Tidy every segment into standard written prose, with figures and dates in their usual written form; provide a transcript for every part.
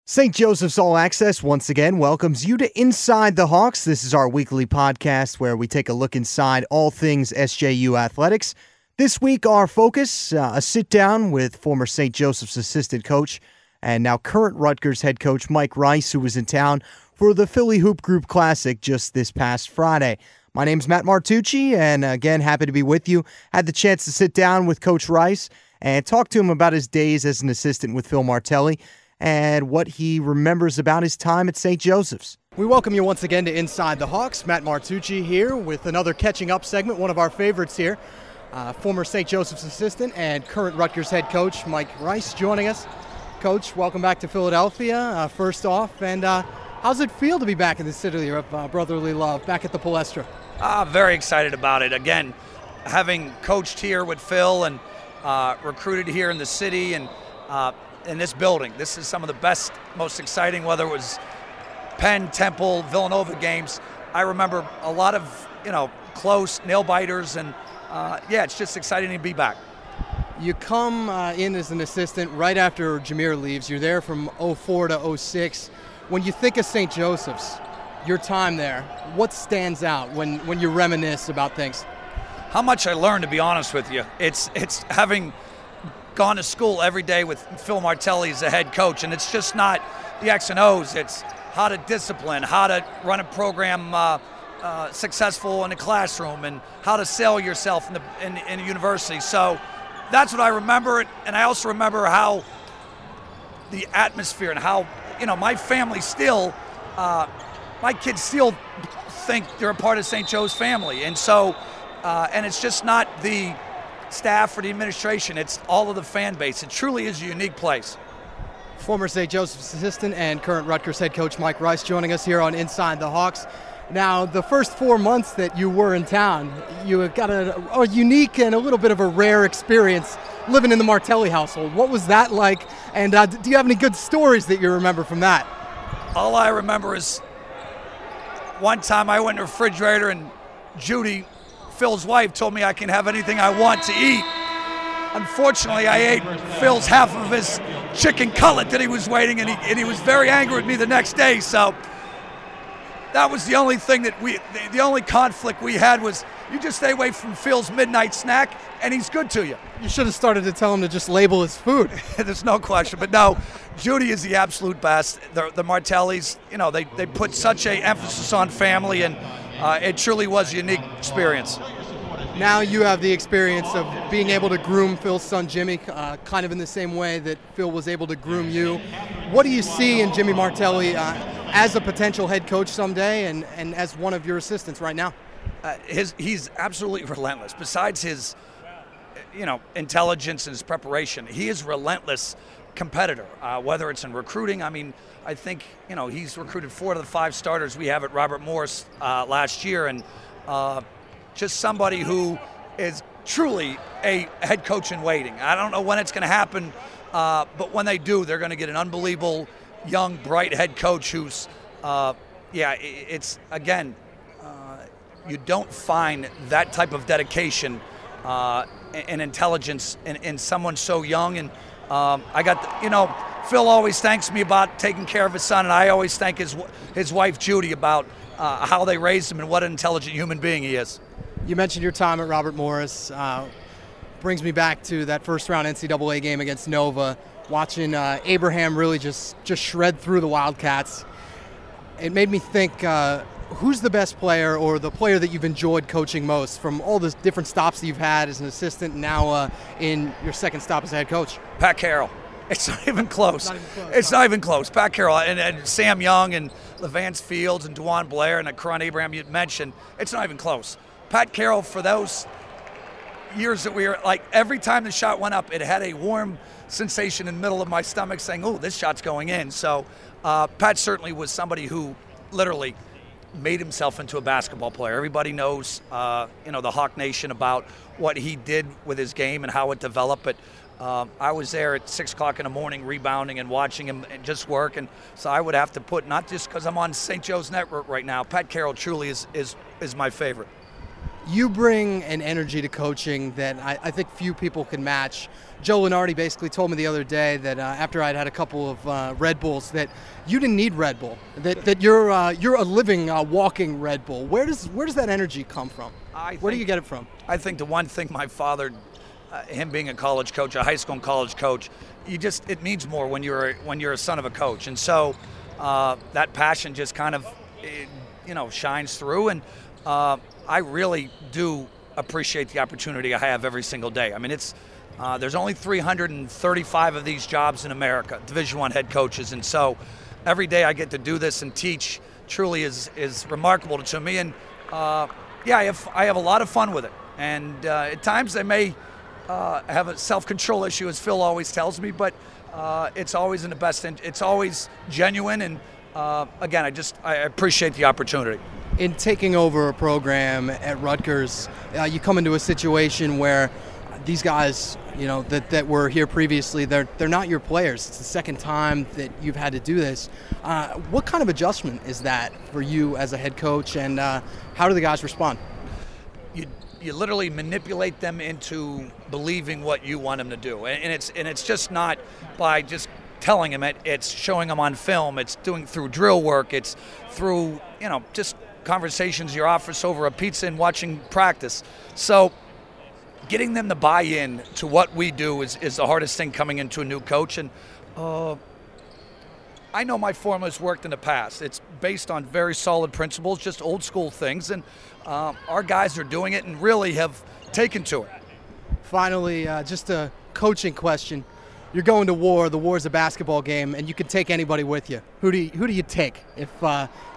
St. Joseph's All Access once again welcomes you to Inside the Hawks. This is our weekly podcast where we take a look inside all things SJU athletics. This week, our focus, a sit-down with former St. Joseph's assistant coach and now current Rutgers head coach Mike Rice, who was in town for the Philly Hoop Group Classic just this past Friday. My name's Matt Martucci, and again, happy to be with you. Had the chance to sit down with Coach Rice and talk to him about his days as an assistant with Phil Martelli and what he remembers about his time at St. Joseph's. We welcome you once again to Inside the Hawks. Matt Martucci here with another catching up segment, one of our favorites here. Former St. Joseph's assistant and current Rutgers head coach Mike Rice joining us. Coach, welcome back to Philadelphia, first off. And how's it feel to be back in the city of brotherly love, back at the Palestra? Very excited about it. Again, having coached here with Phil and recruited here in the city and in this building. This is some of the best, most exciting, whether it was Penn, Temple, Villanova games. I remember a lot of, close nail-biters, and it's just exciting to be back. You come in as an assistant right after Jameer leaves. You're there from 04 to 06. When you think of St. Joseph's, your time there, what stands out when you reminisce about things? How much I learned, to be honest with you. It's having gone to school every day with Phil Martelli as the head coach, and it's just not the X and O's. It's how to discipline, how to run a program successful in a classroom, and how to sell yourself in a university. So that's what I remember, and I also remember how the atmosphere and how my family still, my kids still think they're a part of St. Joe's family, and so and it's just not the staff or the administration, it's all of the fan base. It truly is a unique place. Former St. Joseph's assistant and current Rutgers head coach Mike Rice joining us here on Inside the Hawks. Now, the first 4 months that you were in town, you got a unique and a little bit of a rare experience living in the Martelli household. What was that like, and do you have any good stories that you remember from that? All I remember is one time I went in the refrigerator and Judy, Phil's wife, told me I can have anything I want to eat. Unfortunately, I ate Phil's half of his chicken cutlet that he was waiting, and he was very angry with me the next day. So that was the only thing that the only conflict we had was, you just stay away from Phil's midnight snack, and he's good to you. You should have started to tell him to just label his food. There's no question. But no, Judy is the absolute best. The Martellis, they put such an emphasis on family, and it truly was a unique experience. Now you have the experience of being able to groom Phil's son Jimmy, kind of in the same way that Phil was able to groom you. What do you see in Jimmy Martelli as a potential head coach someday, and as one of your assistants right now? He's absolutely relentless. Besides his, intelligence and his preparation, he is a relentless competitor. Whether it's in recruiting, I think he's recruited 4 of the 5 starters we have at Robert Morris last year, and just somebody who is truly a head coach in waiting. I don't know when it's going to happen, but when they do, they're going to get an unbelievable young, bright head coach who's, it's again, you don't find that type of dedication and intelligence in someone so young. And Phil always thanks me about taking care of his son, and I always thank his wife Judy about how they raised him and what an intelligent human being he is. You mentioned your time at Robert Morris. Brings me back to that first round NCAA game against Nova, watching Abraham really just shred through the Wildcats. It made me think, who's the best player, or the player that you've enjoyed coaching most from all the different stops that you've had as an assistant and now in your second stop as a head coach? Pat Carroll. It's not even close. It's not even close. Pat Carroll and Sam Young and LeVance Fields and DeJuan Blair and Karan Abraham you mentioned, it's not even close. Pat Carroll, for those years that we were, every time the shot went up, it had a warm sensation in the middle of my stomach saying, oh, this shot's going in. So Pat certainly was somebody who literally made himself into a basketball player. Everybody knows, the Hawk Nation about what he did with his game and how it developed. But I was there at 6 o'clock in the morning rebounding and watching him just work. And so I would have to put, not just because I'm on St. Joe's Network right now, Pat Carroll truly is my favorite. You bring an energy to coaching that I think few people can match. Joe Lunardi basically told me the other day that after I'd had a couple of Red Bulls that you didn't need Red Bull, that you're a living, walking Red Bull. Where does that energy come from? Where do you get it from? I think the one thing my father, him being a college coach, a high school and college coach, it means more when you're a son of a coach, and so that passion just kind of shines through, and I really do appreciate the opportunity I have every single day. I mean, there's only 335 of these jobs in America, Division I head coaches, and so every day I get to do this and teach truly is remarkable to me. And I have a lot of fun with it. And at times I may have a self-control issue, as Phil always tells me, but it's always in the best. It's always genuine, and again, I appreciate the opportunity. In taking over a program at Rutgers, you come into a situation where these guys, that were here previously, they're not your players. It's the second time that you've had to do this. What kind of adjustment is that for you as a head coach, and how do the guys respond? You literally manipulate them into believing what you want them to do, and it's just not by just telling them it. It's showing them on film. It's doing through drill work. It's through just conversations in your office over a pizza and watching practice. So getting them to buy in to what we do is the hardest thing coming into a new coach. And I know my formula's worked in the past. It's based on very solid principles, just old school things, and our guys are doing it and really have taken to it. Finally, just a coaching question. You're going to war. The war's a basketball game, and you can take anybody with you. Who do you take if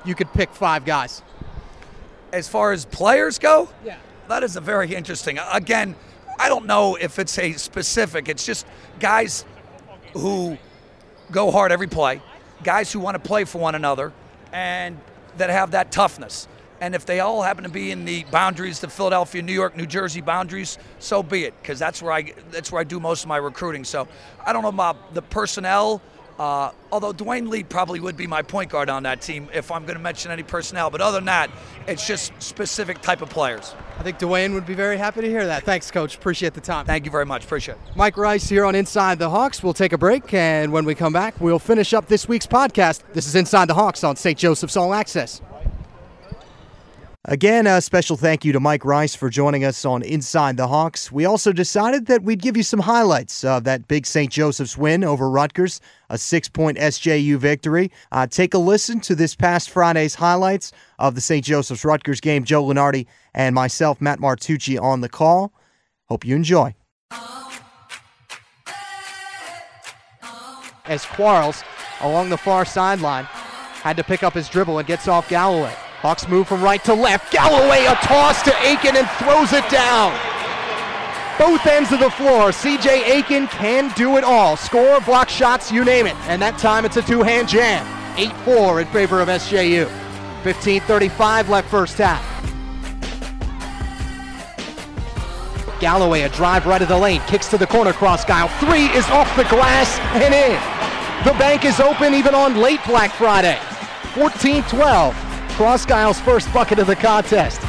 you could pick 5 guys? As far as players go? Yeah. That is a very interesting. Again, I don't know if it's a specific. It's just guys who go hard every play, guys who want to play for one another, and that have that toughness. And if they all happen to be in the boundaries, the Philadelphia, New York, New Jersey boundaries, so be it, because that's where I do most of my recruiting. So I don't know about the personnel, although Dwayne Lee probably would be my point guard on that team if I'm going to mention any personnel. But other than that, it's just specific type of players. I think Dwayne would be very happy to hear that. Thanks, Coach. Appreciate the time. Thank you very much. Appreciate it. Mike Rice here on Inside the Hawks. We'll take a break, and when we come back, we'll finish up this week's podcast. This is Inside the Hawks on St. Joseph's All Access. Again, a special thank you to Mike Rice for joining us on Inside the Hawks. We also decided that we'd give you some highlights of that big St. Joseph's win over Rutgers, a 6-point SJU victory. Take a listen to this past Friday's highlights of the St. Joseph's Rutgers game. Joe Lunardi and myself, Matt Martucci, on the call. Hope you enjoy. As Quarles, along the far sideline, had to pick up his dribble and gets off Galloway. Hawks move from right to left. Galloway, a toss to Aiken, and throws it down. Both ends of the floor. C.J. Aiken can do it all. Score, block shots, you name it. And that time it's a two-hand jam. 8-4 in favor of SJU. 15:35 left first half. Galloway, a drive right of the lane. Kicks to the corner, cross guile. 3 is off the glass and in. The bank is open even on late Black Friday. 14-12. Crossgile's first bucket of the contest.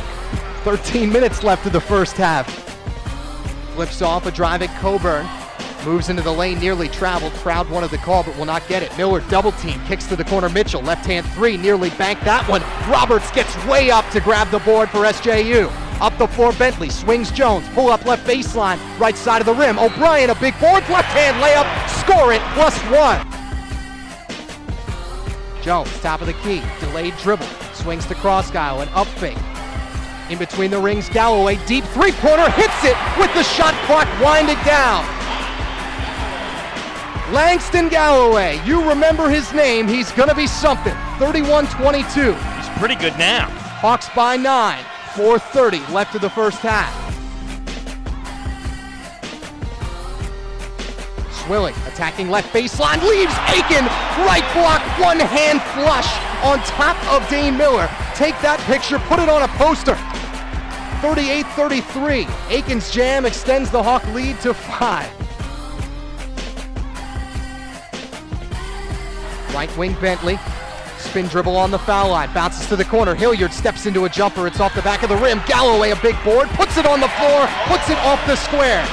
13 minutes left of the first half. Flips off a driving Coburn. Moves into the lane, nearly traveled. Crowd wanted the call, but will not get it. Miller double team, kicks to the corner. Mitchell, left hand 3, nearly banked that one. Roberts gets way up to grab the board for SJU. Up the floor, Bentley swings Jones. Pull up left baseline, right side of the rim. O'Brien, a big board, left hand layup. Score it, +1. Jones, top of the key, delayed dribble. Swings to Crossguile, and up fake. In between the rings, Galloway, deep three-pointer, hits it with the shot clock winding down. Langston Galloway, you remember his name, he's gonna be something. 31-22. He's pretty good now. Hawks by 9, 4:30 left of the first half. Swilling, attacking left baseline, leaves Aiken, right block, one-hand flush on top of Dane Miller. Take that picture, put it on a poster. 38-33, Aiken's jam extends the Hawk lead to 5. Right wing Bentley, Spin dribble on the foul line, bounces to the corner. Hilliard steps into a jumper. It's off the back of the rim. Galloway, a big board, puts it on the floor, puts it off the square.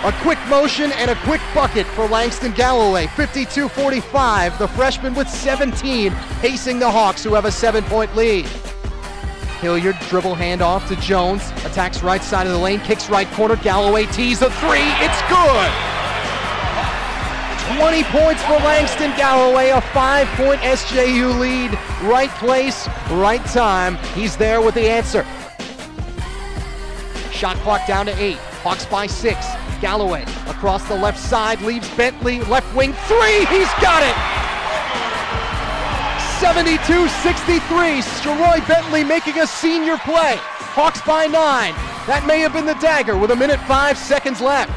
A quick motion and a quick bucket for Langston Galloway. 52-45, the freshman with 17, pacing the Hawks, who have a 7-point lead. Hilliard dribble handoff to Jones, attacks right side of the lane, kicks right corner. Galloway tees a three, it's good! 20 points for Langston Galloway, a 5-point SJU lead. Right place, right time. He's there with the answer. Shot clock down to 8. Hawks by 6. Galloway across the left side, leaves Bentley, left wing three, he's got it! 72-63, Stroy Bentley making a senior play. Hawks by 9. That may have been the dagger with 1:05 seconds left.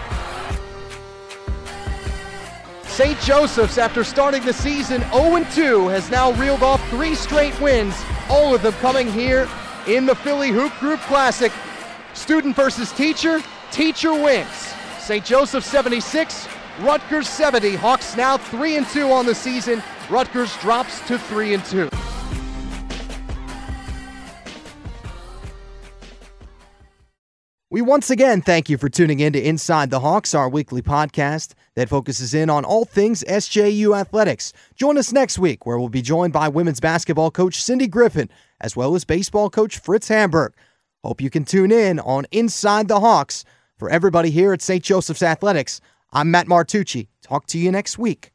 St. Joseph's, after starting the season 0-2, has now reeled off 3 straight wins, all of them coming here in the Philly Hoop Group Classic. Student versus teacher, teacher wins. St. Joseph's 76, Rutgers 70. Hawks now 3-2 on the season. Rutgers drops to 3-2. We once again thank you for tuning in to Inside the Hawks, our weekly podcast that focuses in on all things SJU athletics. Join us next week, where we'll be joined by women's basketball coach Cindy Griffin, as well as baseball coach Fritz Hamburg. Hope you can tune in on Inside the Hawks. For everybody here at St. Joseph's Athletics, I'm Matt Martucci. Talk to you next week.